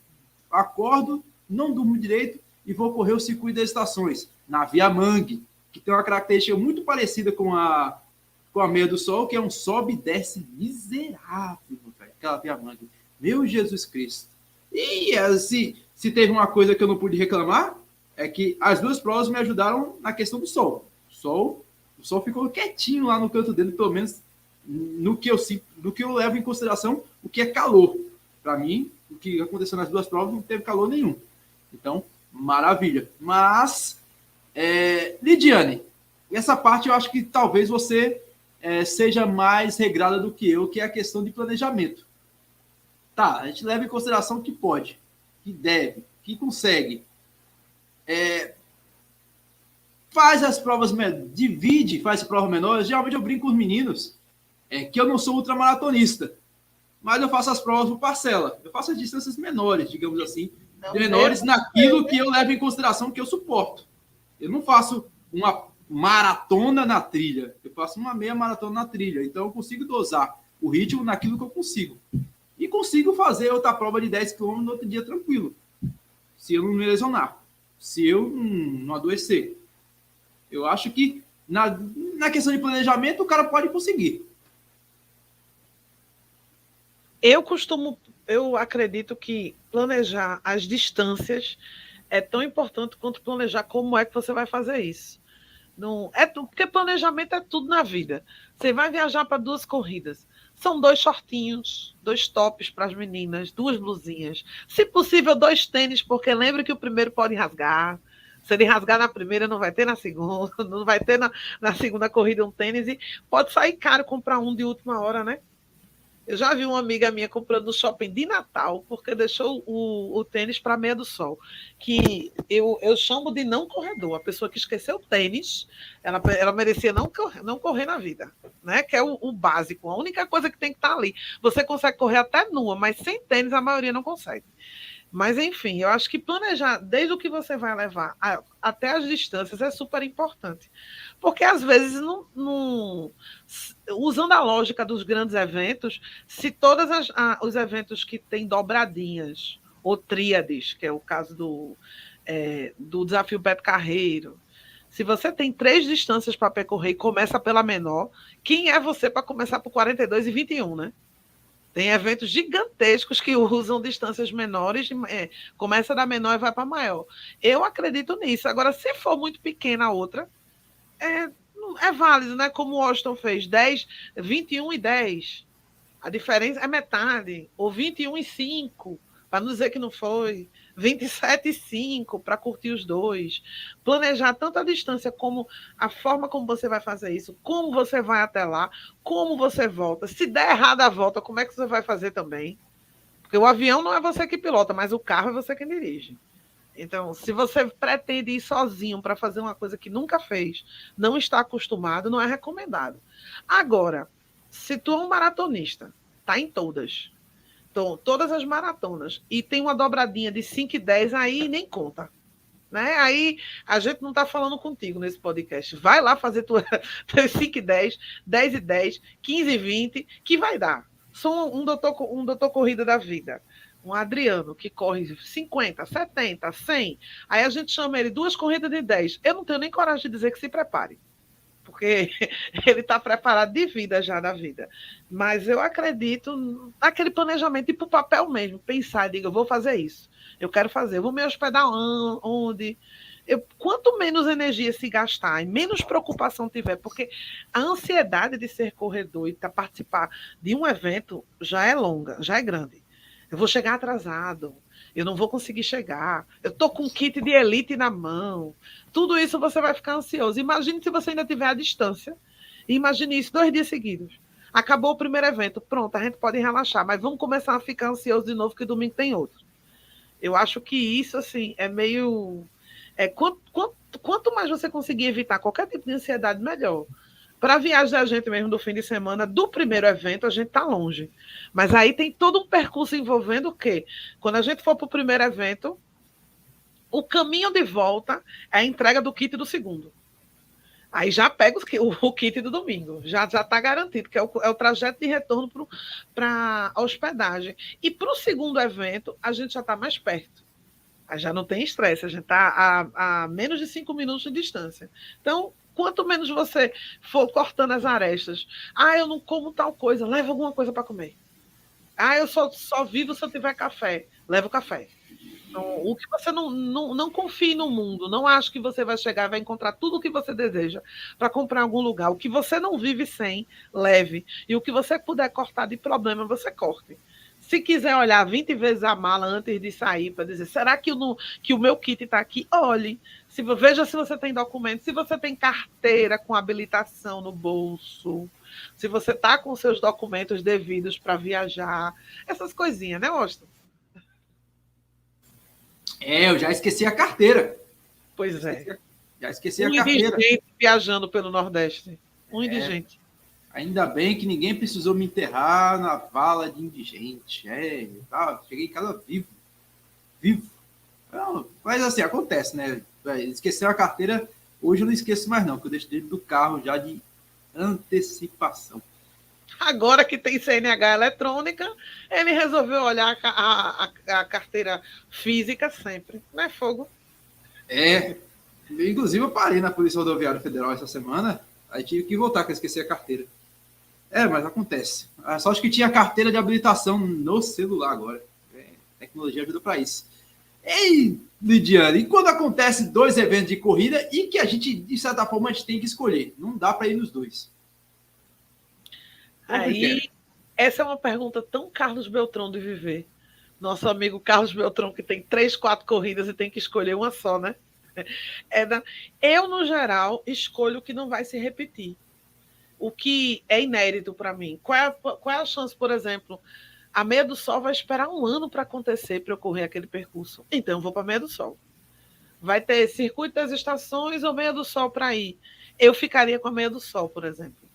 acordo, não durmo direito e vou correr o circuito das estações na Via Mangue, que tem uma característica muito parecida com a Meia do Sol, que é um sobe e desce miserável, velho, aquela Via Mangue. Meu Jesus Cristo. E se teve uma coisa que eu não pude reclamar, é que as 2 provas me ajudaram na questão do sol. O sol ficou quietinho lá no canto dele, pelo menos no que eu levo em consideração o que é calor. Para mim, o que aconteceu nas 2 provas não teve calor nenhum. Então, maravilha. Mas, Lidiane, essa parte eu acho que talvez você seja mais regrada do que eu, que é a questão de planejamento. Tá, a gente leva em consideração que pode, que deve, que consegue. Faz as provas, faz provas menores. Geralmente eu brinco com os meninos que eu não sou ultramaratonista, mas eu faço as provas por parcela. Eu faço as distâncias menores, digamos assim, menores naquilo que eu levo em consideração que eu suporto. Eu não faço uma maratona na trilha, eu faço uma meia maratona na trilha. Então eu consigo dosar o ritmo naquilo que eu consigo. E consigo fazer outra prova de 10 km no outro dia tranquilo, se eu não me lesionar, se eu não adoecer. Eu acho que na questão de planejamento o cara pode conseguir. Eu acredito que planejar as distâncias é tão importante quanto planejar como é que você vai fazer isso. Não, porque planejamento é tudo na vida. Você vai viajar para 2 corridas. São 2 shortinhos, 2 tops para as meninas, 2 blusinhas. Se possível, 2 tênis, porque lembre que o primeiro pode rasgar. Se ele rasgar na primeira, não vai ter na segunda. Não vai ter na segunda corrida um tênis. E pode sair caro comprar um de última hora, né? Eu já vi uma amiga minha comprando no shopping de Natal, porque deixou o tênis para a Meia do Sol, que eu chamo de não corredor. A pessoa que esqueceu o tênis, ela merecia não correr na vida, né? Que é o básico, a única coisa que tem que estar ali. Você consegue correr até nua, mas sem tênis a maioria não consegue. Mas, enfim, eu acho que planejar desde o que você vai levar até as distâncias é super importante. Porque, às vezes, usando a lógica dos grandes eventos, se todos os eventos que têm dobradinhas ou tríades, que é o caso do desafio Beto Carreiro, se você tem 3 distâncias para percorrer e começa pela menor, quem é você para começar por 42 e 21, né? Tem eventos gigantescos que usam distâncias menores, começa da menor e vai para maior. Eu acredito nisso. Agora, se for muito pequena a outra, é válido, né? Como o Washington fez, 21 e 10. A diferença é metade. Ou 21 e 5, para não dizer que não foi. 27 e 5, para curtir os 2. Planejar tanto a distância como a forma como você vai fazer isso, como você vai até lá, como você volta. Se der errado a volta, como é que você vai fazer também? Porque o avião não é você que pilota, mas o carro é você que dirige. Então, se você pretende ir sozinho para fazer uma coisa que nunca fez, não está acostumado, não é recomendado. Agora, se tu é um maratonista, tá em todas. Então, todas as maratonas, e tem uma dobradinha de 5 e 10, aí nem conta. Né? Aí a gente não está falando contigo nesse podcast. Vai lá fazer tuas 5 e 10, 10 e 10, 15 e 20, que vai dar. Sou um doutor corrida da vida. Um Adriano que corre 50, 70, 100. Aí a gente chama ele 2 corridas de 10. Eu não tenho nem coragem de dizer que se prepare, porque ele está preparado de vida já da vida. Mas eu acredito naquele planejamento, ir para o papel mesmo, pensar, diga, eu vou fazer isso, eu quero fazer, eu vou me hospedar onde? Quanto menos energia se gastar e menos preocupação tiver, porque a ansiedade de ser corredor e participar de um evento já é longa, já é grande. Eu vou chegar atrasado, eu não vou conseguir chegar, eu estou com um kit de elite na mão. Tudo isso você vai ficar ansioso. Imagine se você ainda tiver à distância. Imagine isso 2 dias seguidos. Acabou o primeiro evento, pronto, a gente pode relaxar, mas vamos começar a ficar ansioso de novo, que domingo tem outro. Eu acho que isso, assim, é meio... quanto mais você conseguir evitar qualquer tipo de ansiedade, melhor. Para a viagem da gente mesmo do fim de semana, do primeiro evento, a gente está longe. Mas aí tem todo um percurso envolvendo o quê? Quando a gente for para o primeiro evento, o caminho de volta é a entrega do kit do segundo. Aí já pega o kit do domingo. Já está garantido, que é o trajeto de retorno para a hospedagem. E para o segundo evento, a gente já está mais perto. Aí já não tem estresse, a gente está a menos de 5 minutos de distância. Então, quanto menos você for cortando as arestas, eu não como tal coisa, leva alguma coisa para comer. Eu só vivo se eu tiver café, leva o café. Então, o que você não confie no mundo, não acha que você vai chegar e vai encontrar tudo o que você deseja para comprar em algum lugar. O que você não vive sem, leve. E o que você puder cortar de problema, você corte. Se quiser olhar 20 vezes a mala antes de sair, para dizer, será que o meu kit está aqui? Olhe. Veja se você tem documento, se você tem carteira com habilitação no bolso, se você está com seus documentos devidos para viajar, essas coisinhas, né, Austin? Eu já esqueci a carteira. Pois é. Já esqueci a carteira. Indigente viajando pelo Nordeste. Indigente. Ainda bem que ninguém precisou me enterrar na vala de indigente. Cheguei em casa vivo. Não, mas assim, acontece, né? Esqueceu a carteira, hoje eu não esqueço mais não, porque eu deixo dentro do carro já de antecipação. Agora que tem CNH eletrônica, ele resolveu olhar a carteira física sempre. Não é fogo? Inclusive eu parei na Polícia Rodoviária Federal essa semana, aí tive que voltar, que eu esqueci a carteira. Mas acontece. Só acho que tinha carteira de habilitação no celular agora. Tecnologia ajuda para isso. Ei, Lidiane, e quando acontece 2 eventos de corrida e que a gente, de certa forma, a gente tem que escolher? Não dá para ir nos 2. Aí, essa é uma pergunta tão Carlos Beltrão de viver. Nosso amigo Carlos Beltrão, que tem 3, 4 corridas e tem que escolher uma só, né? Eu, no geral, escolho o que não vai se repetir. O que é inédito para mim. Qual é a chance, por exemplo, a Meia do Sol vai esperar 1 ano para acontecer, para eu correr aquele percurso. Então, eu vou para a Meia do Sol. Vai ter Circuito das Estações ou Meia do Sol para ir. Eu ficaria com a Meia do Sol, por exemplo.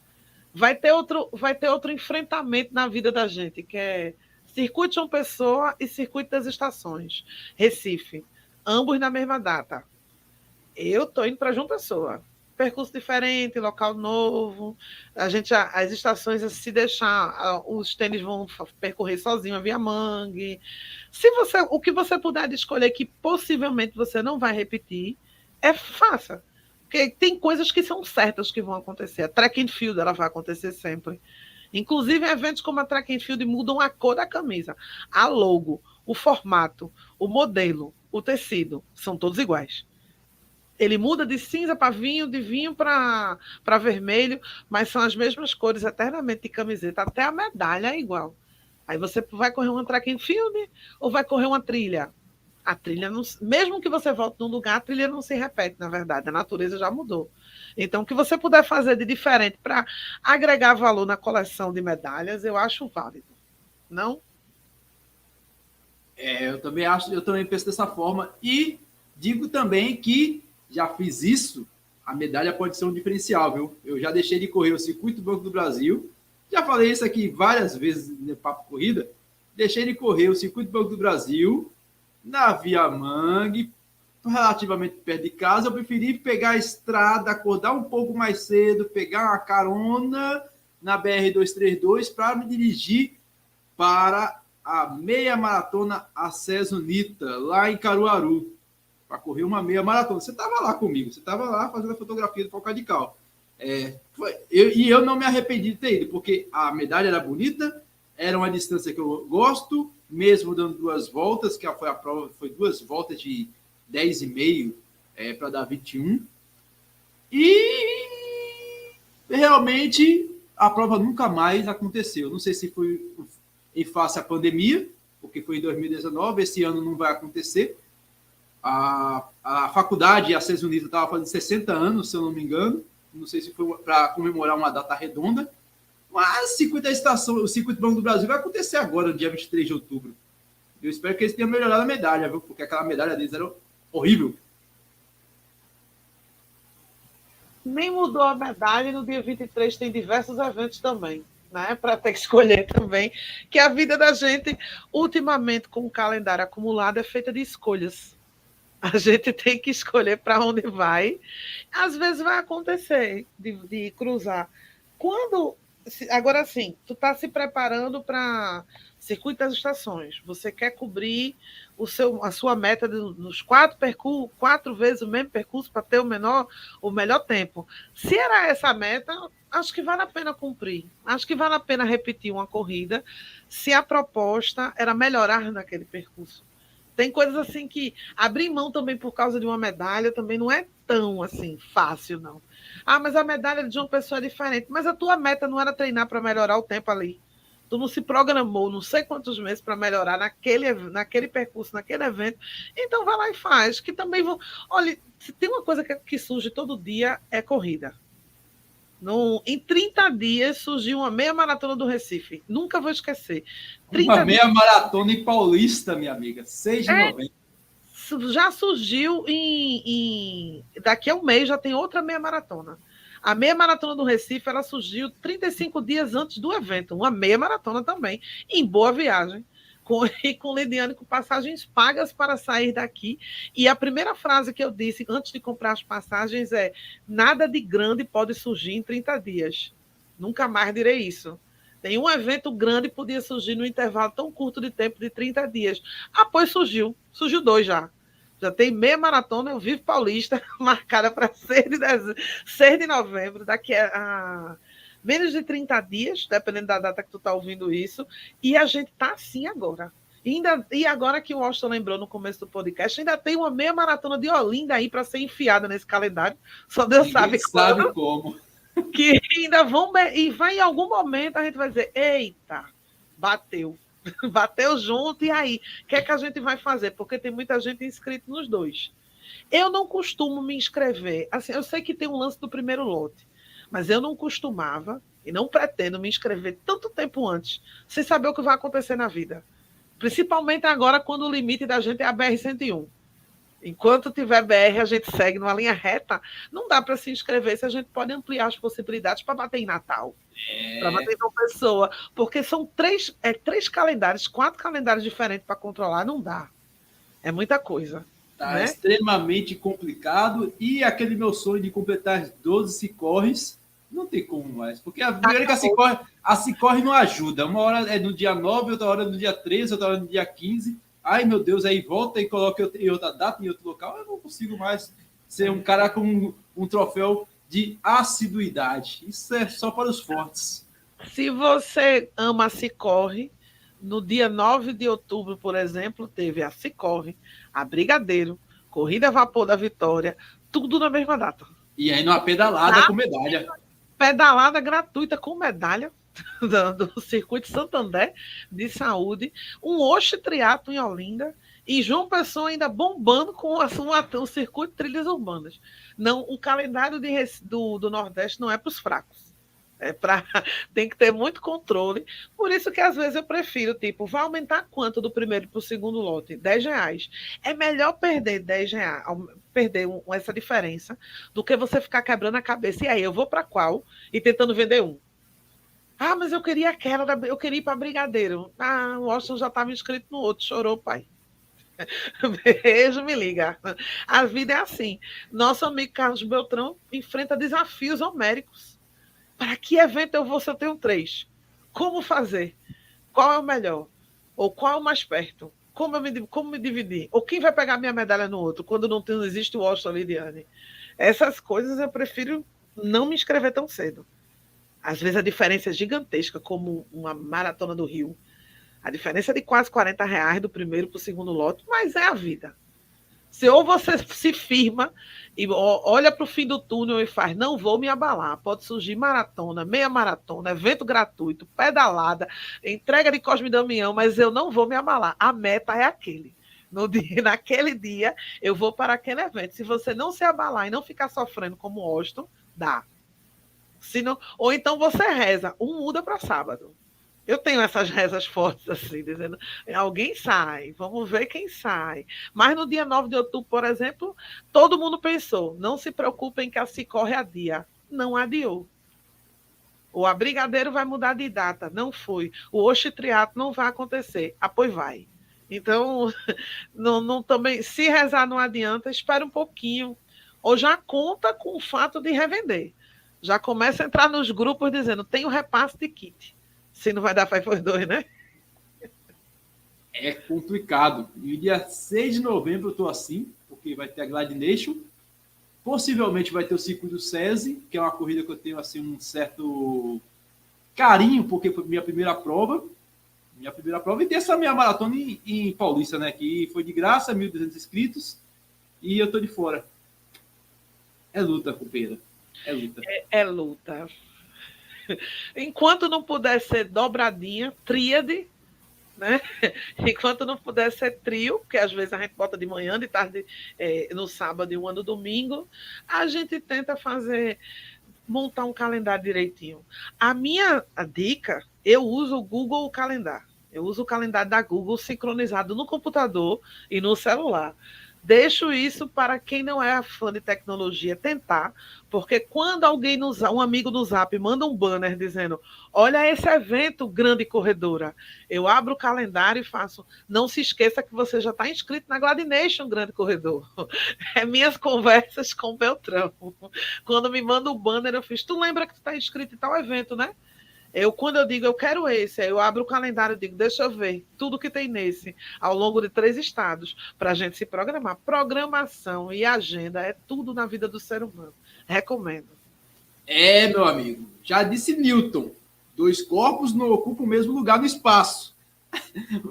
Vai ter outro enfrentamento na vida da gente, que é Circuito João Pessoa e Circuito das Estações. Recife. Ambos na mesma data. Eu estou indo para João Pessoa. Percurso diferente, local novo. As estações, se deixar, os tênis vão percorrer sozinho a Via Mangue. O que você puder escolher que possivelmente você não vai repetir, faça. Porque tem coisas que são certas que vão acontecer. A track and field, ela vai acontecer sempre. Inclusive, eventos como a track and field mudam a cor da camisa. A logo, o formato, o modelo, o tecido, são todos iguais. Ele muda de cinza para vinho, de vinho para vermelho, mas são as mesmas cores eternamente de camiseta. Até a medalha é igual. Aí você vai correr uma track and field ou vai correr uma trilha? A trilha, não, mesmo que você volte num lugar, a trilha não se repete, na verdade. A natureza já mudou. Então, o que você puder fazer de diferente para agregar valor na coleção de medalhas, eu acho válido. Não? Eu também penso dessa forma. E Digo também que já fiz isso, a medalha pode ser um diferencial, viu? Eu já deixei de correr o Circuito Banco do Brasil, já falei isso aqui várias vezes no Papo Corrida, deixei de correr o Circuito Banco do Brasil na Via Mangue, relativamente perto de casa. Eu preferi pegar a estrada, acordar um pouco mais cedo, pegar uma carona na BR-232 para me dirigir para a meia maratona Acesso Unita, lá em Caruaru, para correr uma meia maratona. Você estava lá comigo, você estava lá fazendo a fotografia do Foco Radical. Eu não me arrependi de ter ido, porque a medalha era bonita, era uma distância que eu gosto, mesmo dando 2 voltas, que foi a prova, foi 2 voltas de 10,5 para dar 21. E realmente a prova nunca mais aconteceu. Não sei se foi em face à pandemia, porque foi em 2019, esse ano não vai acontecer. A faculdade, a Acesso Unita, estava fazendo 60 anos, se eu não me engano. Não sei se foi para comemorar uma data redonda. Mas o Circuito Banco do Brasil vai acontecer agora, no dia 23 de outubro. Eu espero que eles tenham melhorado a medalha, viu? Porque aquela medalha deles era horrível. Nem mudou a medalha, e no dia 23 tem diversos eventos também, né? Para ter que escolher também. Que a vida da gente, ultimamente, com o calendário acumulado, é feita de escolhas. A gente tem que escolher para onde vai. Às vezes vai acontecer de cruzar. Agora sim, tu está se preparando para Circuito das Estações. Você quer cobrir a sua meta nos 4 vezes o mesmo percurso para ter o melhor tempo. Se era essa a meta, acho que vale a pena cumprir. Acho que vale a pena repetir uma corrida se a proposta era melhorar naquele percurso. Tem coisas assim que abrir mão também por causa de uma medalha também não é tão assim fácil, não. Mas a medalha de uma pessoa é diferente. Mas a tua meta não era treinar para melhorar o tempo ali. Tu não se programou não sei quantos meses para melhorar naquele percurso, naquele evento. Então vai lá e faz. Que também vão. Olha, se tem uma coisa que surge todo dia, é corrida. Em 30 dias surgiu uma meia maratona do Recife. Nunca vou esquecer. Uma meia maratona em Paulista, minha amiga. 6 de novembro. Já surgiu daqui a um mês já tem outra meia maratona. A meia maratona do Recife, ela surgiu 35 dias antes do evento. Uma meia maratona também, em Boa Viagem. Com Lidiane, com passagens pagas para sair daqui. E a primeira frase que eu disse antes de comprar as passagens é: nada de grande pode surgir em 30 dias. Nunca mais direi isso. Tem um evento grande que podia surgir no intervalo tão curto de tempo de 30 dias. Pois surgiu 2 já. Já tem meia maratona, eu Vivo Paulista, marcada para 6 de novembro, daqui a menos de 30 dias, dependendo da data que tu está ouvindo isso, e a gente está assim agora. E agora que o Washington lembrou no começo do podcast, ainda tem uma meia maratona de Olinda aí para ser enfiada nesse calendário. Só Deus sabe como. Que ainda vão... E vai em algum momento a gente vai dizer, eita, bateu. Bateu junto, e aí? O que é que a gente vai fazer? Porque tem muita gente inscrita nos 2. Eu não costumo me inscrever. Assim, eu sei que tem um lance do primeiro lote, mas eu não costumava e não pretendo me inscrever tanto tempo antes, sem saber o que vai acontecer na vida. Principalmente agora, quando o limite da gente é a BR-101. Enquanto tiver BR, a gente segue numa linha reta. Não dá para se inscrever se a gente pode ampliar as possibilidades para bater em Natal, para bater em uma pessoa. Porque são 3 calendários, 4 calendários diferentes para controlar, não dá. É muita coisa. Tá, né? Extremamente complicado. E aquele meu sonho de completar as 12 Cicorres, não tem como mais. Porque a primeira que a Cicorre não ajuda. Uma hora é no dia 9, outra hora é no dia 13, outra hora é no dia 15. Ai, meu Deus, aí volta e coloca em outra data, em outro local. Eu não consigo mais ser um cara com um troféu de assiduidade. Isso é só para os fortes. Se você ama a Cicorre, no dia 9 de outubro, por exemplo, teve a Cicorre, a Brigadeiro, Corrida a Vapor da Vitória, tudo na mesma data. E aí numa pedalada com medalha. Pedalada gratuita com medalha do Circuito Santander de Saúde, um Oxe Triatlo em Olinda e João Pessoa ainda bombando com o Circuito de Trilhas Urbanas. Não, o calendário do Nordeste não é para os fracos. Tem que ter muito controle. Por isso que às vezes eu prefiro, tipo, vai aumentar quanto do primeiro para o segundo lote? R$ 10. É melhor perder R$ 10, perder essa diferença, do que você ficar quebrando a cabeça. E aí, eu vou para qual? E tentando vender um. Ah, mas eu queria aquela, eu queria ir para Brigadeiro. Ah, o Washington já estava inscrito no outro, chorou, pai. Beijo, me liga. A vida é assim. Nosso amigo Carlos Beltrão enfrenta desafios homéricos. Para que evento eu vou se eu tenho 3? Como fazer? Qual é o melhor? Ou qual é o mais perto? Como me dividir? Ou quem vai pegar minha medalha no outro, quando não existe o Washington Lidiane? Essas coisas eu prefiro não me inscrever tão cedo. Às vezes a diferença é gigantesca, como uma maratona do Rio. A diferença é de quase R$ 40 do primeiro para o segundo lote, mas é a vida. Se ou você se firma e olha para o fim do túnel e faz, não vou me abalar, pode surgir maratona, meia maratona, evento gratuito, pedalada, entrega de Cosme e Damião, mas eu não vou me abalar. A meta é aquele. Naquele dia, eu vou para aquele evento. Se você não se abalar e não ficar sofrendo como Austin, dá. Ou então você reza, muda para sábado. Eu tenho essas rezas fortes, assim, dizendo, alguém sai, vamos ver quem sai. Mas no dia 9 de outubro, por exemplo, todo mundo pensou, não se preocupem que assim corre a dia. Não adiou. O Abrigadeiro vai mudar de data, não foi. O Oxitriato não vai acontecer. Pois vai. Então, também, se rezar não adianta, espera um pouquinho. Ou já conta com o fato de revender. Já começa a entrar nos grupos dizendo, tem o repasse de kit. Se não vai dar para ir por 2, né? É complicado. E dia 6 de novembro eu estou assim, porque vai ter a Glide Nation. Possivelmente vai ter o circuito do SESI, que é uma corrida que eu tenho assim, um certo carinho, porque foi minha primeira prova. E tem essa minha maratona em Paulista, né? Que foi de graça, 1.200 inscritos. E eu tô de fora. É luta, companheira. É luta. É luta. Enquanto não puder ser dobradinha, tríade, né? Enquanto não puder ser trio, porque às vezes a gente bota de manhã, de tarde, no sábado e no domingo, a gente tenta montar um calendário direitinho. A minha dica, eu uso o Google Calendar. Eu uso o calendário da Google sincronizado no computador e no celular. Deixo isso para quem não é fã de tecnologia tentar, porque quando um amigo no Zap manda um banner dizendo, olha esse evento, grande corredora, eu abro o calendário e faço, não se esqueça que você já está inscrito na Glide Nation, grande corredor. É minhas conversas com o Beltrão. Quando me manda o banner, eu fiz, tu lembra que tu está inscrito em tal evento, né? Quando eu digo, eu quero esse, aí eu abro o calendário e digo, deixa eu ver tudo que tem nesse, ao longo de 3 estados, para a gente se programar. Programação e agenda é tudo na vida do ser humano. Recomendo. Meu amigo. Já disse Newton, 2 corpos não ocupam o mesmo lugar no espaço.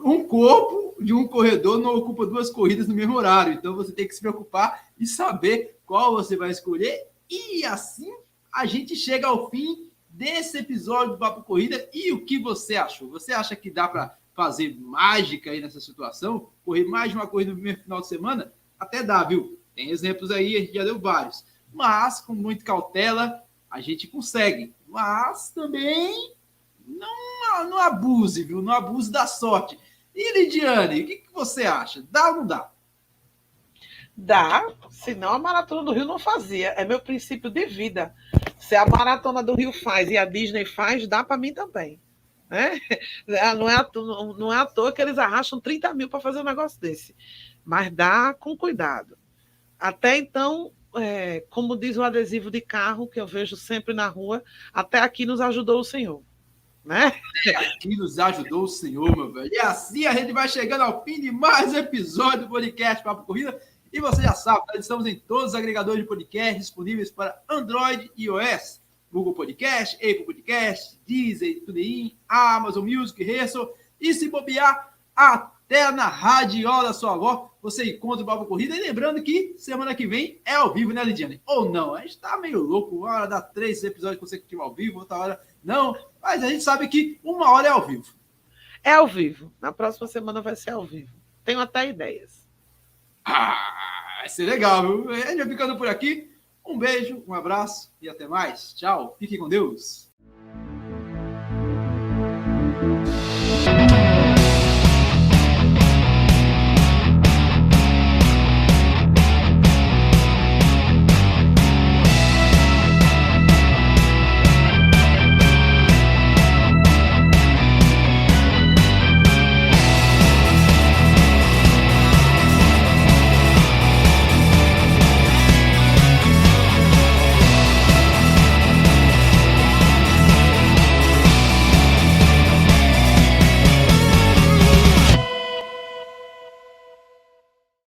Um corpo de um corredor não ocupa 2 corridas no mesmo horário. Então você tem que se preocupar e saber qual você vai escolher. E assim a gente chega ao fim desse episódio do Papo Corrida. E o que você achou? Você acha que dá para fazer mágica aí nessa situação? Correr mais de uma corrida no primeiro final de semana? Até dá, viu? Tem exemplos aí, a gente já deu vários. Mas, com muita cautela, a gente consegue. Mas também não abuse, viu? Não abuse da sorte. E, Lidiane, o que você acha? Dá ou não dá? Dá, senão a Maratona do Rio não fazia. É meu princípio de vida. Se a Maratona do Rio faz e a Disney faz, dá para mim também. Né? Não é à toa que eles arrastam 30 mil para fazer um negócio desse. Mas dá com cuidado. Até então, como diz o adesivo de carro, que eu vejo sempre na rua, até aqui nos ajudou o Senhor. Né? Aqui nos ajudou o Senhor, meu velho. E assim a gente vai chegando ao fim de mais um episódio do podcast Papo Corrida. E você já sabe, nós estamos em todos os agregadores de podcast disponíveis para Android e iOS. Google Podcast, Apple Podcast, Deezer, TuneIn, Amazon Music, Resso. E se bobear, até na radiola da sua avó, você encontra o Papo Corrida. E lembrando que semana que vem é ao vivo, né, Lidiane? Ou não? A gente tá meio louco. Uma hora dá 3 episódios consecutivos ao vivo, outra hora não. Mas a gente sabe que uma hora é ao vivo. É ao vivo. Na próxima semana vai ser ao vivo. Tenho até ideias. Vai ser legal, viu? A gente vai ficando por aqui. Um beijo, um abraço e até mais. Tchau. Fique com Deus.